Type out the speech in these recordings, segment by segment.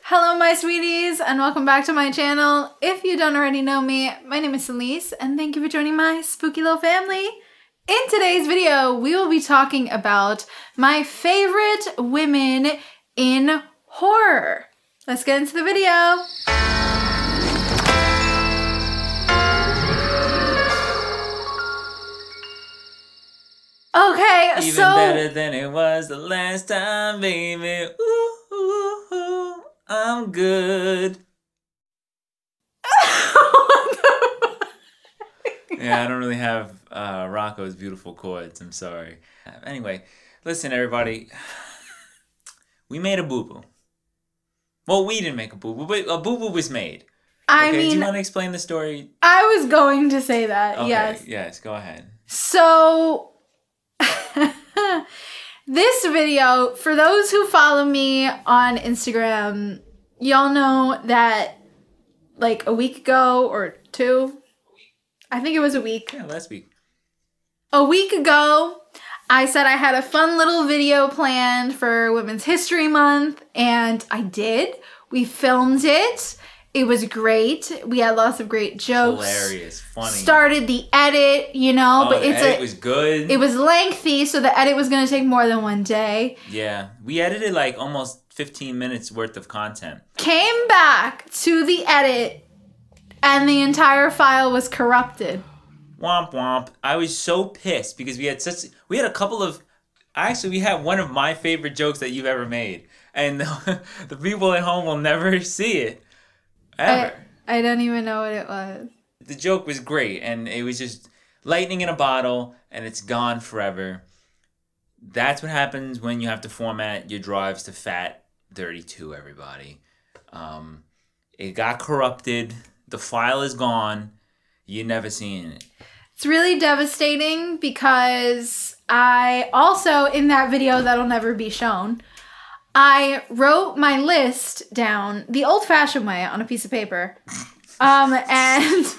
Hello my sweeties and welcome back to my channel. If you don't already know me, my name is Elise and thank you for joining my spooky little family. In today's video, we will be talking about my favorite women in horror. Let's get into the video. Okay, Even better than it was the last time, baby. Ooh, ooh, ooh, I'm good. Yeah, I don't really have Rocco's beautiful chords. I'm sorry. Anyway, listen, everybody. We made a boo-boo. Well, we didn't make a boo-boo, but a boo-boo was made. I mean, do you want to explain the story? I was going to say that, Okay, yes. Yes, go ahead. So, this video, for those who follow me on Instagram, y'all know that like a week ago or two, I think it was a week. Yeah, last week. A week ago, I said I had a fun little video planned for Women's History Month, and I did. We filmed it. It was great. We had lots of great jokes. Hilarious, funny. Started the edit, you know, but the edit was good. It was lengthy, so the edit was going to take more than one day. Yeah, we edited like almost 15 minutes worth of content. Came back to the edit, and the entire file was corrupted. Womp womp. I was so pissed because we had a couple of, actually we had one of my favorite jokes that you've ever made. And the people at home will never see it. Ever. I don't even know what it was. The joke was great, and it was just lightning in a bottle, and it's gone forever. That's what happens when you have to format your drives to FAT32, everybody. It got corrupted. The file is gone. You're never seeing it. It's really devastating because I also, in that video that'll never be shown, I wrote my list down the old-fashioned way on a piece of paper. And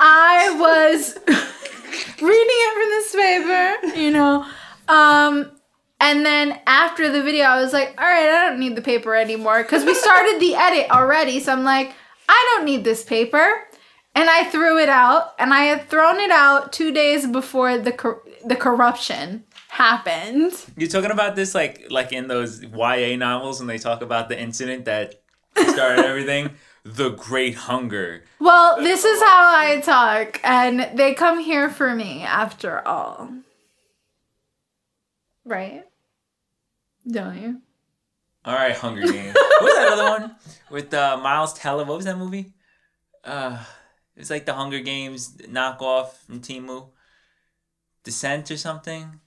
I was reading it from this paper, you know. And then after the video, I was like, all right, I don't need the paper anymore. Because we started the edit already. So I'm like, I don't need this paper. And I threw it out. And I had thrown it out 2 days before the corruption happened. You're talking about this like in those YA novels when they talk about the incident that started everything? The Great Hunger. Well, this is how I talk, and they come here for me after all. Right? Don't you? All right, Hunger Games. What was that other one? With Miles Teller. What was that movie? It's like the Hunger Games knockoff from Temu. Descent or something?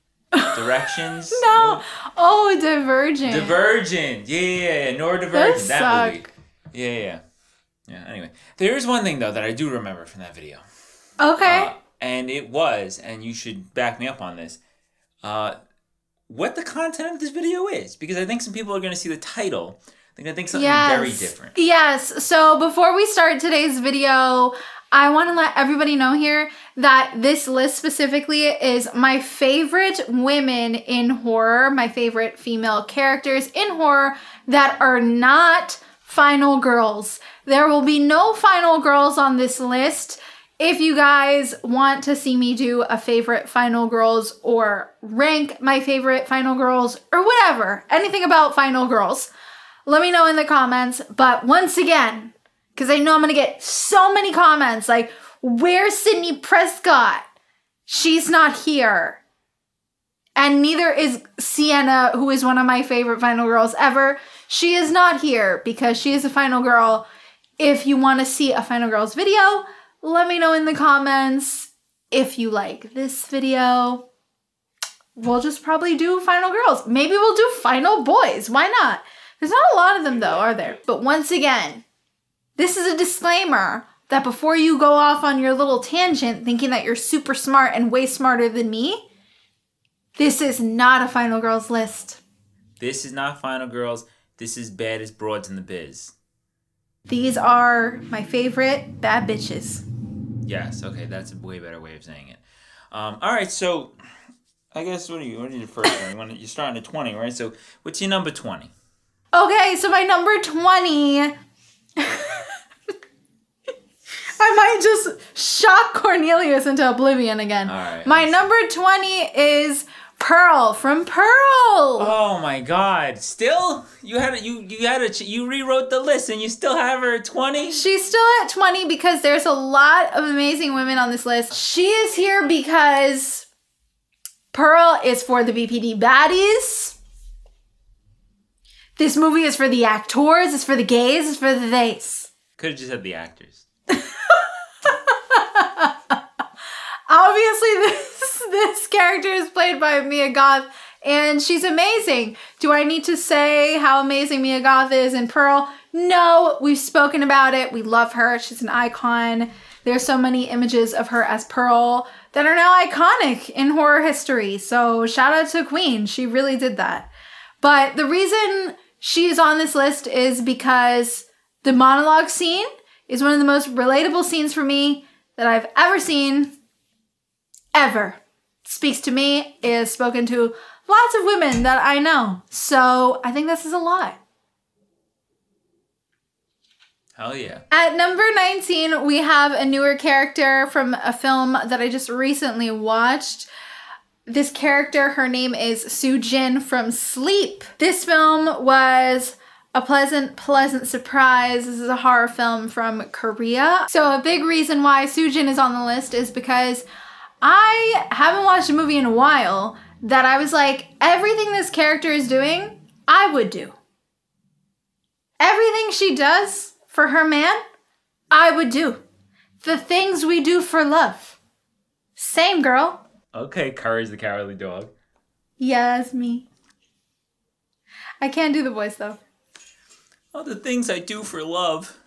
Directions? No. Oh, Divergent. Divergent. Yeah. Neurodivergent. That suck. movie. Yeah. Anyway, there is one thing though that I do remember from that video. Okay. And it was, and you should back me up on this, what the content of this video is, because I think some people are going to see the title. They're going to think something very different. Yes. So before we start today's video, I want to let everybody know here that this list specifically is my favorite women in horror, my favorite female characters in horror that are not final girls. There will be no final girls on this list. If you guys want to see me do a favorite final girls or rank my favorite final girls or whatever, anything about final girls, let me know in the comments. But once again, because I know I'm going to get so many comments like, where's Sydney Prescott? She's not here. And neither is Sienna, who is one of my favorite final girls ever. She is not here because she is a final girl. If you want to see a final girls video, let me know in the comments. If you like this video, we'll just probably do final girls. Maybe we'll do final boys. Why not? There's not a lot of them though, are there? But once again, this is a disclaimer that before you go off on your little tangent thinking that you're super smart and way smarter than me, this is not a final girls list. This is not final girls. This is baddest broads in the biz. These are my favorite bad bitches. Yes, okay, that's a way better way of saying it. All right, so I guess what are your first one? You're starting at 20, right? So what's your number 20? Okay, so my number 20... I might just shock Cornelius into oblivion again. All right. My number 20 is Pearl from Pearl. Oh my God! Still, you rewrote the list and you still have her at 20. She's still at 20 because there's a lot of amazing women on this list. She is here because Pearl is for the BPD baddies. This movie is for the actors. It's for the gays. It's for the theys. Could have just said the actors. Obviously, this character is played by Mia Goth, and she's amazing. Do I need to say how amazing Mia Goth is in Pearl? No, we've spoken about it. We love her. She's an icon. There's so many images of her as Pearl that are now iconic in horror history. So shout out to Queen. She really did that. But the reason she's on this list is because the monologue scene is one of the most relatable scenes for me that I've ever seen. Ever. Speaks to me, is spoken to lots of women that I know. So I think this is a lot. Hell yeah. At number 19, we have a newer character from a film that I just recently watched. This character, her name is Soo Jin from Sleep. This film was a pleasant surprise. This is a horror film from Korea. So a big reason why Soo Jin is on the list is because I haven't watched a movie in a while that I was like, everything this character is doing, I would do. Everything she does for her man, I would do. The things we do for love. Same, girl. Okay, Courage the Cowardly Dog. Yeah, that's me. I can't do the voice, though. Oh, the things I do for love.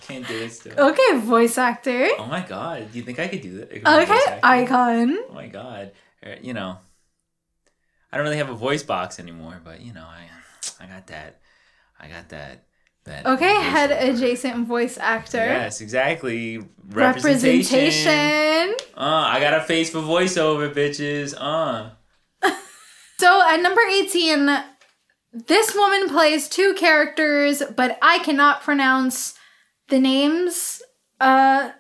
Can't do it still. Okay, voice actor. Oh my God, do you think I could do that? Okay, icon. Oh my God. You know, I don't really have a voice box anymore, but you know, I got that. I got that. Okay, head adjacent voice actor. Yes, exactly. Representation. I got a face for voiceover, bitches. So at number 18, this woman plays two characters, but I cannot pronounce the names. I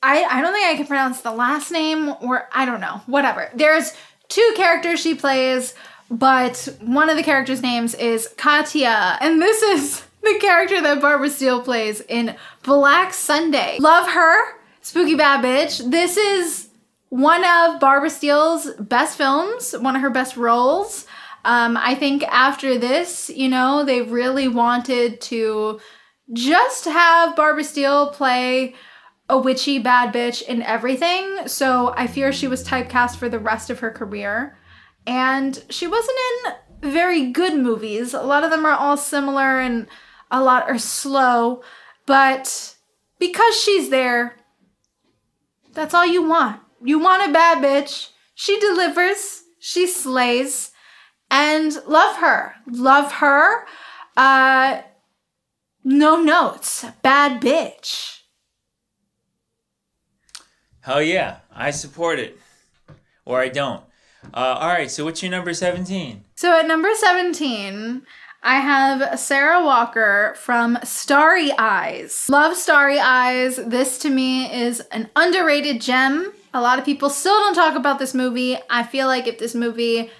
don't think I can pronounce the last name, or I don't know. Whatever. There's two characters she plays, but one of the characters' names is Katya, and this is the character that Barbara Steele plays in Black Sunday. Love her. Spooky bad bitch. This is one of Barbara Steele's best films, one of her best roles. I think after this, you know, they really wanted to just have Barbara Steele play a witchy bad bitch in everything. So I fear she was typecast for the rest of her career. And she wasn't in very good movies. A lot of them are all similar and a lot are slow. But because she's there, that's all you want. You want a bad bitch. She delivers. She slays. And love her. Love her. No notes. Bad bitch. Hell yeah. I support it. Or I don't. All right, so what's your number 17? So at number 17, I have Sarah Walker from Starry Eyes. Love Starry Eyes. This to me is an underrated gem. A lot of people still don't talk about this movie. I feel like if this movie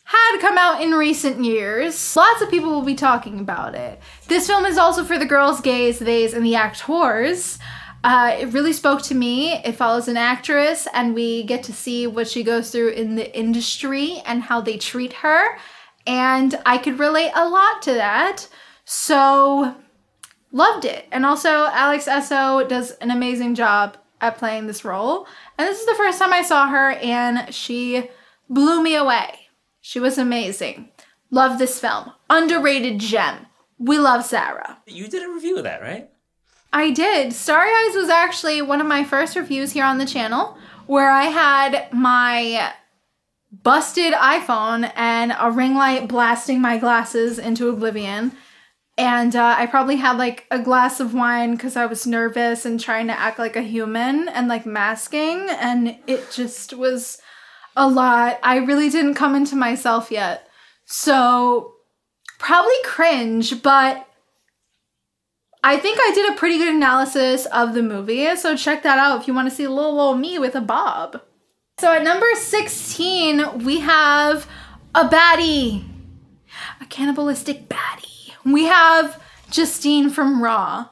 had come out in recent years, lots of people will be talking about it. This film is also for the girls, gays, theys, and the actors. It really spoke to me. It follows an actress and we get to see what she goes through in the industry and how they treat her. And I could relate a lot to that. So loved it. And also Alex Esso does an amazing job at playing this role. And this is the first time I saw her and she blew me away. She was amazing. Love this film. Underrated gem. We love Sarah. You did a review of that, right? I did. Starry Eyes was actually one of my first reviews here on the channel where I had my busted iPhone and a ring light blasting my glasses into oblivion. And I probably had like a glass of wine because I was nervous and trying to act like a human and like masking. And it just was a lot. I really didn't come into myself yet. So probably cringe, but I think I did a pretty good analysis of the movie, so check that out if you want to see a little old me with a bob. So at number 16, we have a baddie. A cannibalistic baddie. We have Justine from Raw.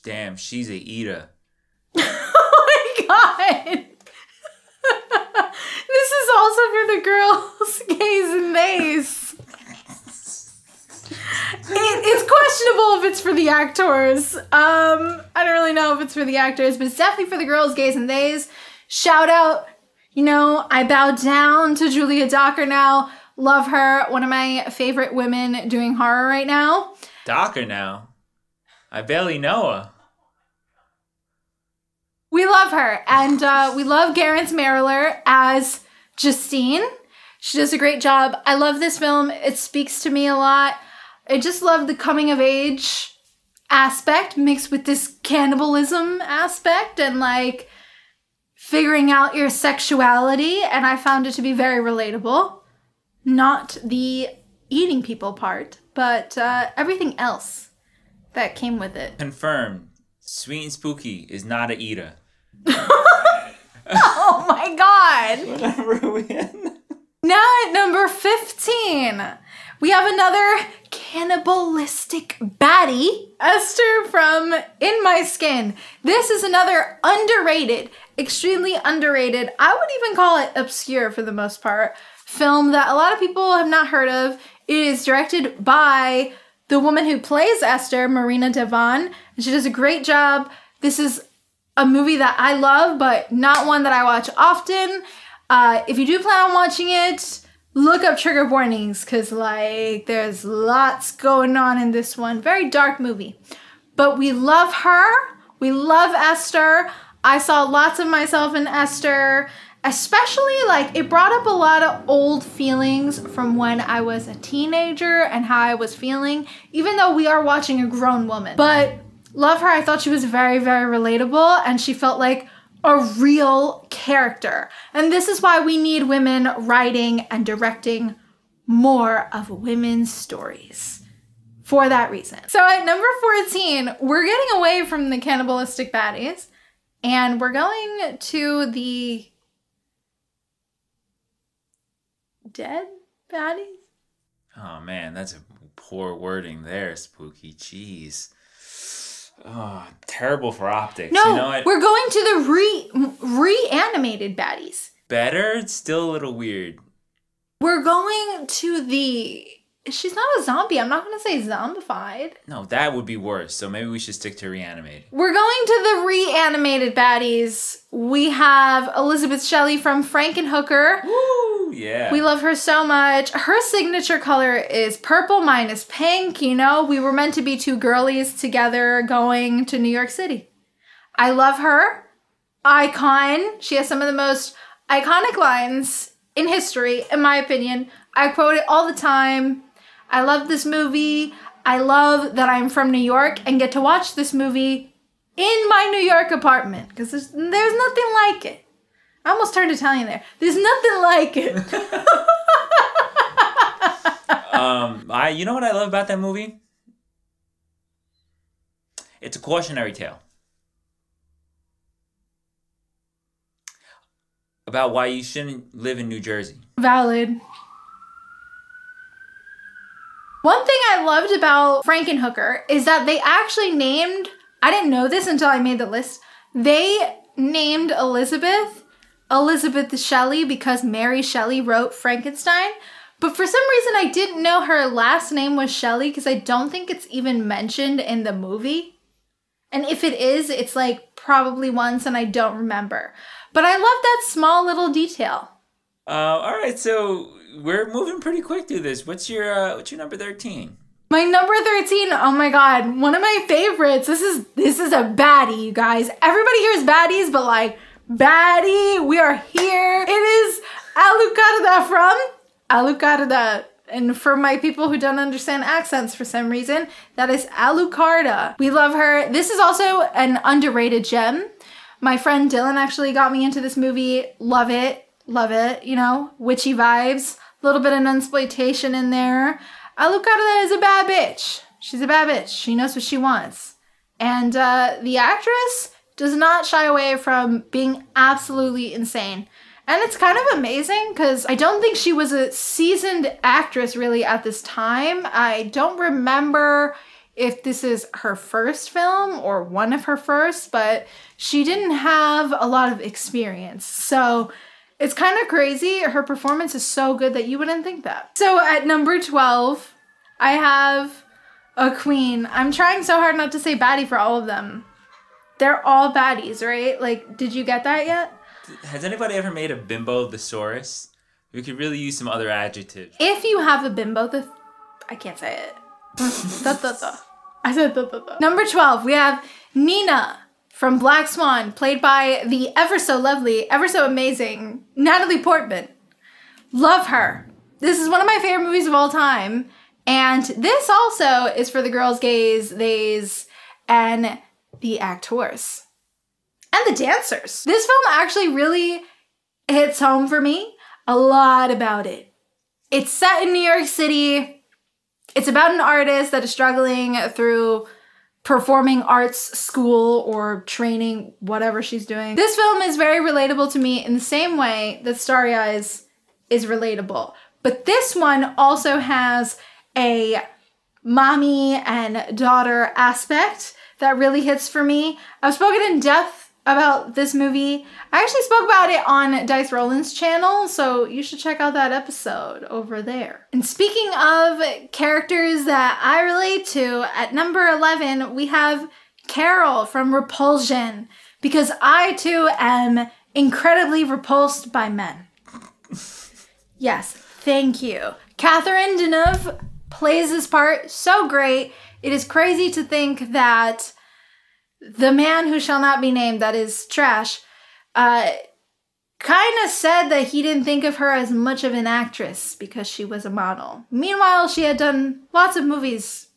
Damn, she's a eater. Oh my god! This is also for the girls, gays, and theys. It's questionable if it's for the actors. I don't really know if it's for the actors, but it's definitely for the girls, gays, and theys. Shout out, you know, I bow down to Julia Docker now. Love her. One of my favorite women doing horror right now. Docker now? I barely know her. We love her. And we love Garance Marler as Justine. She does a great job. I love this film. It speaks to me a lot. I just love the coming of age aspect mixed with this cannibalism aspect and like figuring out your sexuality. And I found it to be very relatable. Not the eating people part, but everything else that came with it. Confirmed. Sweet and Spooky is not a eater. Oh my god! What number are we in? Now at number 15, we have another cannibalistic baddie, Esther from In My Skin. This is another underrated, extremely underrated, I would even call it obscure for the most part, film that a lot of people have not heard of. It is directed by the woman who plays Esther, Marina Devon, and she does a great job. This is a movie that I love, but not one that I watch often. If you do plan on watching it, look up trigger warnings, because like there's lots going on in this one. Very dark movie. But we love her. We love Esther. I saw lots of myself in Esther. Especially, like, it brought up a lot of old feelings from when I was a teenager and how I was feeling, even though we are watching a grown woman. But love her. I thought she was very, very relatable, and she felt like a real character. And this is why we need women writing and directing more of women's stories. For that reason. So at number 14, we're getting away from the cannibalistic baddies, and we're going to the dead baddies? Oh man, that's a poor wording there, Spooky. Jeez. Oh, terrible for optics. No, you know what? We're going to the reanimated baddies. Better? It's still a little weird. We're going to the... She's not a zombie. I'm not going to say zombified. No, that would be worse. So maybe we should stick to reanimated. We're going to the reanimated baddies. We have Elizabeth Shelley from Frankenhooker. Woo, yeah. We love her so much. Her signature color is purple minus pink. You know, we were meant to be two girlies together going to New York City. I love her. Icon. She has some of the most iconic lines in history, in my opinion. I quote it all the time. I love this movie. I love that I'm from New York and get to watch this movie in my New York apartment, because there's nothing like it. I almost turned Italian there. There's nothing like it. You know what I love about that movie? It's a cautionary tale about why you shouldn't live in New Jersey. Valid. One thing I loved about Frankenhooker is that they actually named, I didn't know this until I made the list, they named Elizabeth Shelley because Mary Shelley wrote Frankenstein. But for some reason I didn't know her last name was Shelley, because I don't think it's even mentioned in the movie. And if it is, it's like probably once and I don't remember. But I love that small little detail. All right, so we're moving pretty quick through this. What's your number 13? My number 13, oh my god, one of my favorites. This is a baddie, you guys. Everybody hears baddies, but like, baddie, we are here. It is Alucarda from Alucarda. And for my people who don't understand accents for some reason, that is Alucarda. We love her. This is also an underrated gem. My friend Dylan actually got me into this movie. Love it, you know, witchy vibes. little bit of nunsploitation in there. I look at her as a bad bitch. She's a bad bitch. She knows what she wants. And the actress does not shy away from being absolutely insane. And it's kind of amazing because I don't think she was a seasoned actress really at this time. I don't remember if this is her first film or one of her first, but she didn't have a lot of experience. So it's kind of crazy. Her performance is so good that you wouldn't think that. So at number 12, I have a queen. I'm trying so hard not to say baddie for all of them. They're all baddies, right? Like, did you get that yet? Has anybody ever made a bimbo thesaurus? We could really use some other adjectives. If you have a bimbo, I can't say it. I said Number 12, we have Nina from Black Swan, played by the ever so lovely, ever so amazing Natalie Portman. Love her. This is one of my favorite movies of all time. And this also is for the girls, gays, theys, and the actors. And the dancers. This film actually really hits home for me a lot about it. It's set in New York City. It's about an artist that is struggling through performing arts school or training, whatever she's doing. This film is very relatable to me in the same way that Starry Eyes is relatable. But this one also has a mommy and daughter aspect that really hits for me. I've spoken in depth about this movie. I actually spoke about it on Dice Roland's channel, so you should check out that episode over there. And speaking of characters that I relate to, at number 11, we have Carol from Repulsion, because I too am incredibly repulsed by men. Yes, thank you. Catherine Deneuve plays this part so great. It is crazy to think that the man who shall not be named, that is trash, kind of said that he didn't think of her as much of an actress because she was a model. Meanwhile, she had done lots of movies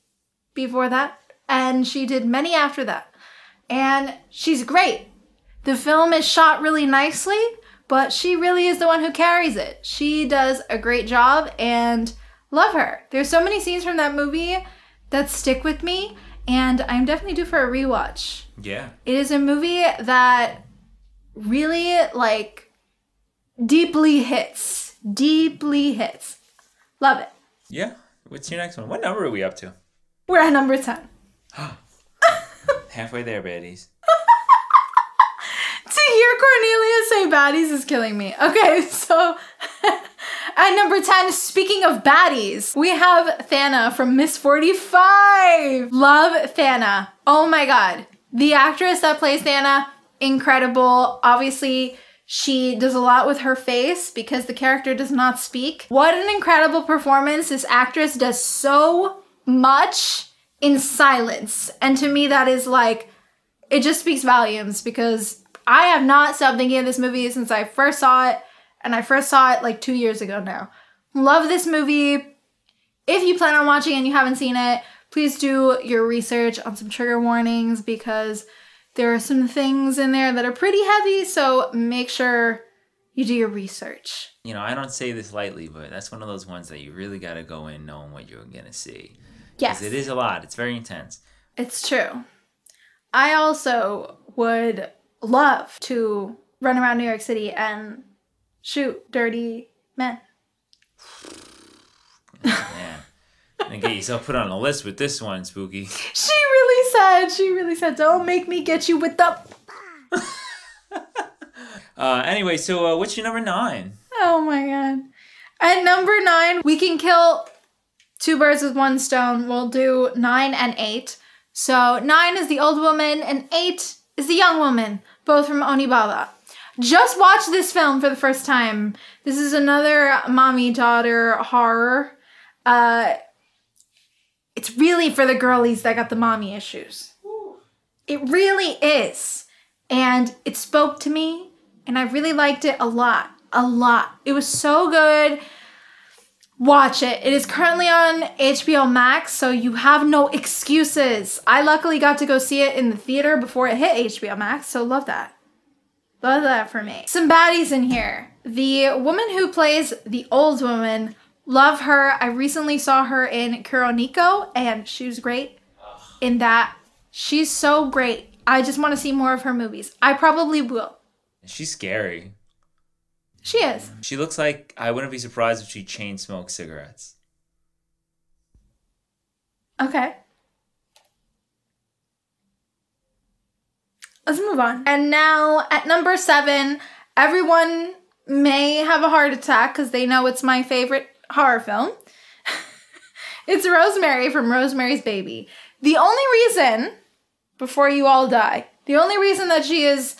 before that, and she did many after that. And she's great. The film is shot really nicely, but she really is the one who carries it. She does a great job, and love her. There's so many scenes from that movie that stick with me, and I'm definitely due for a rewatch. Yeah. It is a movie that really, like, deeply hits. Deeply hits. Love it. Yeah. What's your next one? What number are we up to? We're at number 10. Halfway there, baddies. To hear Cornelia say baddies is killing me. Okay, so at number 10, speaking of baddies, we have Thana from Miss 45. Love Thana. Oh my god. The actress that plays Thana, incredible. Obviously, she does a lot with her face because the character does not speak. What an incredible performance. This actress does so much in silence. And to me, that is like, it just speaks volumes because I have not stopped thinking of this movie since I first saw it. And I first saw it like 2 years ago now. Love this movie. If you plan on watching and you haven't seen it, please do your research on some trigger warnings because there are some things in there that are pretty heavy. So make sure you do your research. You know, I don't say this lightly, but that's one of those ones that you really got to go in knowing what you're going to see. Yes. It is a lot. It's very intense. It's true. I also would love to run around New York City and shoot dirty men. Man. And get yourself put on a list with this one, Spooky. She really said, don't make me get you with the... Anyway, so what's your number 9? Oh my god. At number 9, we can kill 2 birds with 1 stone. We'll do 9 and 8. So 9 is the old woman and 8 is the young woman, both from Onibaba. Just watched this film for the first time. This is another mommy-daughter horror. It's really for the girlies that got the mommy issues. It really is. And it spoke to me, and I really liked it a lot. A lot. It was so good. Watch it. It is currently on HBO Max, so you have no excuses. I luckily got to go see it in the theater before it hit HBO Max, so love that. Love that for me. Some baddies in here. The woman who plays the old woman, love her. I recently saw her in Kuroniko, and she was great in that. She's so great. I just want to see more of her movies. I probably will. She's scary. She is. She looks like I wouldn't be surprised if she chain smoked cigarettes. Okay. Let's move on. And now at number 7, everyone may have a heart attack because they know it's my favorite horror film. It's Rosemary from Rosemary's Baby. The only reason, before you all die, the only reason that she is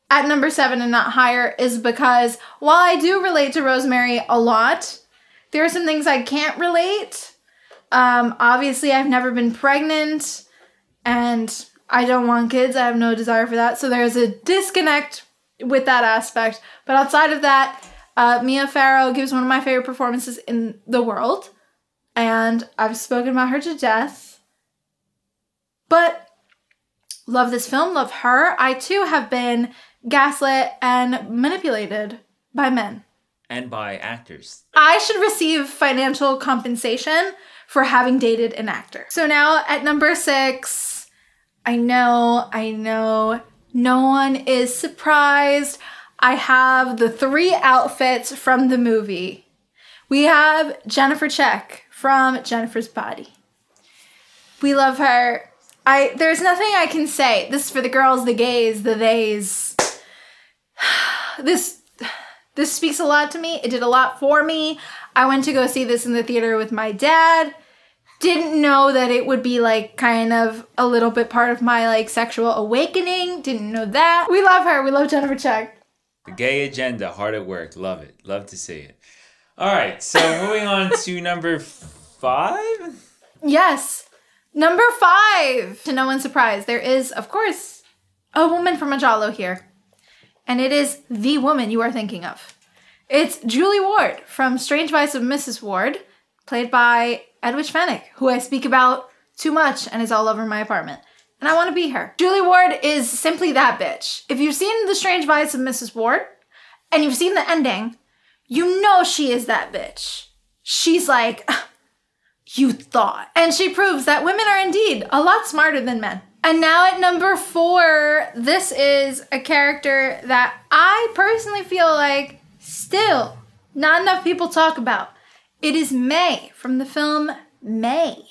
at number 7 and not higher is because while I do relate to Rosemary a lot, there are some things I can't relate. Obviously, I've never been pregnant, and I don't want kids. I have no desire for that. So there's a disconnect with that aspect. But outside of that, Mia Farrow gives one of my favorite performances in the world. And I've spoken about her to death. But love this film, love her. I too have been gaslit and manipulated by men. And by actors. I should receive financial compensation for having dated an actor. So now at number 6, I know, no one is surprised. I have the 3 outfits from the movie. We have Jennifer Check from Jennifer's Body. We love her. There's nothing I can say. This is for the girls, the gays, the theys. This speaks a lot to me. It did a lot for me. I went to go see this in the theater with my dad. Didn't know that it would be like kind of a little bit part of my like sexual awakening. Didn't know that. We love her. We love Jennifer Check. The gay agenda, hard at work. Love it. Love to see it. All right, so moving on to number 5? Yes. Number 5. To no one's surprise, there is, of course, a woman from Majalo here. And it is the woman you are thinking of. It's Julie Ward from Strange Vice of Mrs. Ward, played by Edwidge Fenwick, who I speak about too much and is all over my apartment. And I want to be her. Julie Ward is simply that bitch. If you've seen The Strange Vice of Mrs. Ward, and you've seen the ending, you know she is that bitch. She's like, you thought. And she proves that women are indeed a lot smarter than men. And now at number 4, this is a character that I personally feel like still not enough people talk about. It is May from the film May.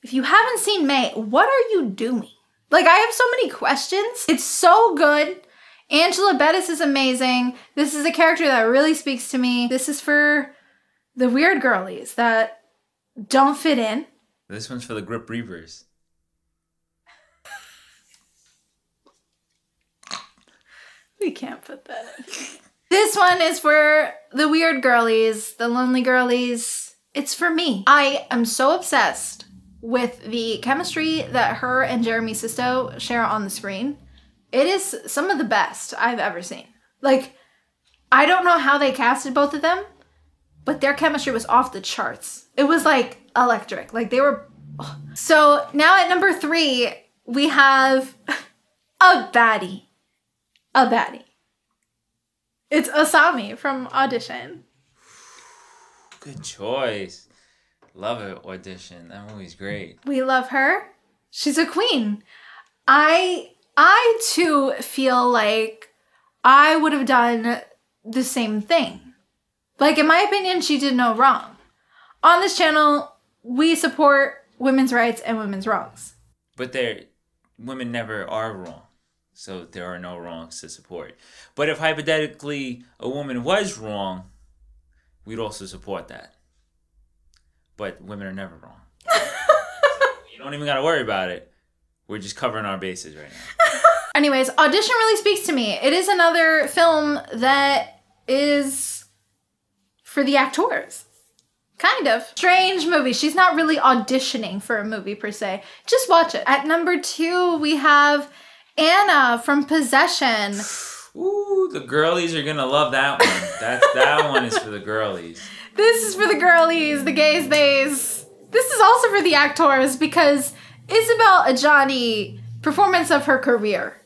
If you haven't seen May, what are you doing? Like, I have so many questions. It's so good. Angela Bettis is amazing. This is a character that really speaks to me. This is for the weird girlies that don't fit in. This one's for the Grip Reavers. We can't put that. This one is for the weird girlies, the lonely girlies. It's for me. I am so obsessed with the chemistry that her and Jeremy Sisto share on the screen. It is some of the best I've ever seen. Like, I don't know how they casted both of them, but their chemistry was off the charts. It was like electric. Like they were. Oh. So now at number 3, we have a baddie. A baddie. It's Asami from Audition. Good choice. Love it, Audition. That movie's great. We love her. She's a queen. I too feel like I would have done the same thing. Like, in my opinion, she did no wrong. On this channel, we support women's rights and women's wrongs. But women never are wrong. So there are no wrongs to support. But if hypothetically a woman was wrong, we'd also support that. But women are never wrong. You don't even got to worry about it. We're just covering our bases right now. Anyways, Audition really speaks to me. It is another film that is for the actors. Kind of. Strange movie. She's not really auditioning for a movie per se. Just watch it. At number 2, we have Anna from Possession. Ooh, the girlies are gonna love that one. That one is for the girlies. This is for the girlies, the gays, theys. This is also for the actors because Isabel Adjani, performance of her career.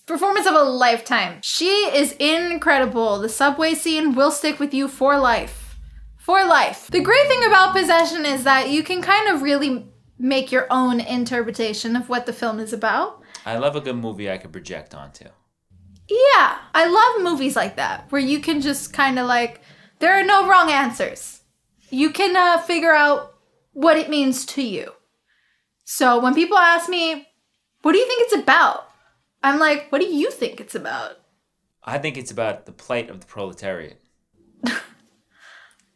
Performance of a lifetime. She is incredible. The subway scene will stick with you for life. For life. The great thing about Possession is that you can kind of really make your own interpretation of what the film is about. I love a good movie I could project onto. Yeah, I love movies like that, where you can just kind of like, there are no wrong answers. You can figure out what it means to you. So when people ask me, what do you think it's about? I'm like, what do you think it's about? I think it's about the plight of the proletariat.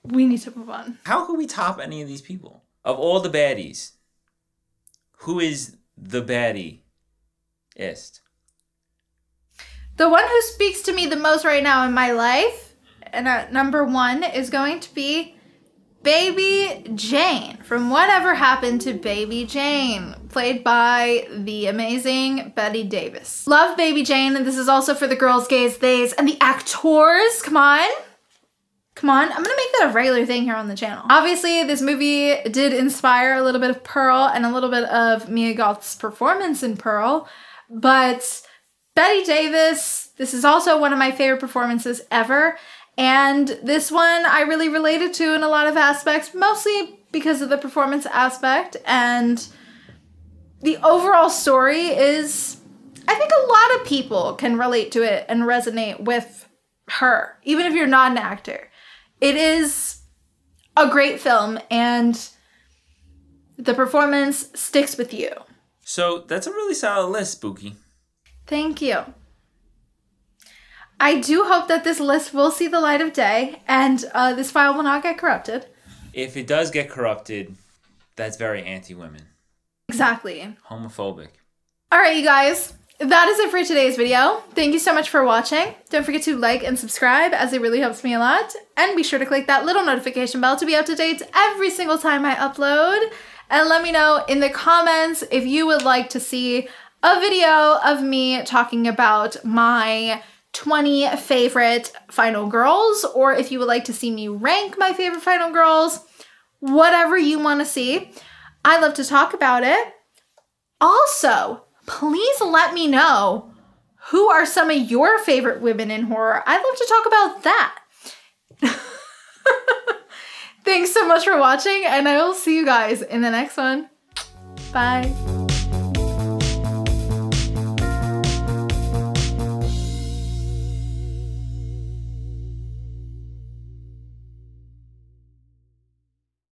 We need to move on. How could we top any of these people? Of all the baddies, who is the baddie-ist? The one who speaks to me the most right now in my life, and at number 1, is going to be Baby Jane from Whatever Happened to Baby Jane, played by the amazing Bette Davis. Love Baby Jane, and this is also for the girls, gays, theys, and the actors. Come on. Come on. I'm gonna make that a regular thing here on the channel. Obviously, this movie did inspire a little bit of Pearl and a little bit of Mia Goth's performance in Pearl, but Bette Davis, this is also one of my favorite performances ever. And this one I really related to in a lot of aspects, mostly because of the performance aspect. And the overall story is, I think a lot of people can relate to it and resonate with her, even if you're not an actor. It is a great film and the performance sticks with you. So that's a really solid list, Spooky. Thank you. I do hope that this list will see the light of day and this file will not get corrupted. If it does get corrupted, that's very anti-women. Exactly. Homophobic. All right, you guys. That is it for today's video. Thank you so much for watching. Don't forget to like and subscribe as it really helps me a lot. And be sure to click that little notification bell to be up to date every single time I upload. And let me know in the comments if you would like to see a video of me talking about my 20 favorite final girls, or if you would like to see me rank my favorite final girls, whatever you want to see. I love to talk about it. Also, please let me know who are some of your favorite women in horror. I'd love to talk about that. Thanks so much for watching, and I will see you guys in the next one. Bye.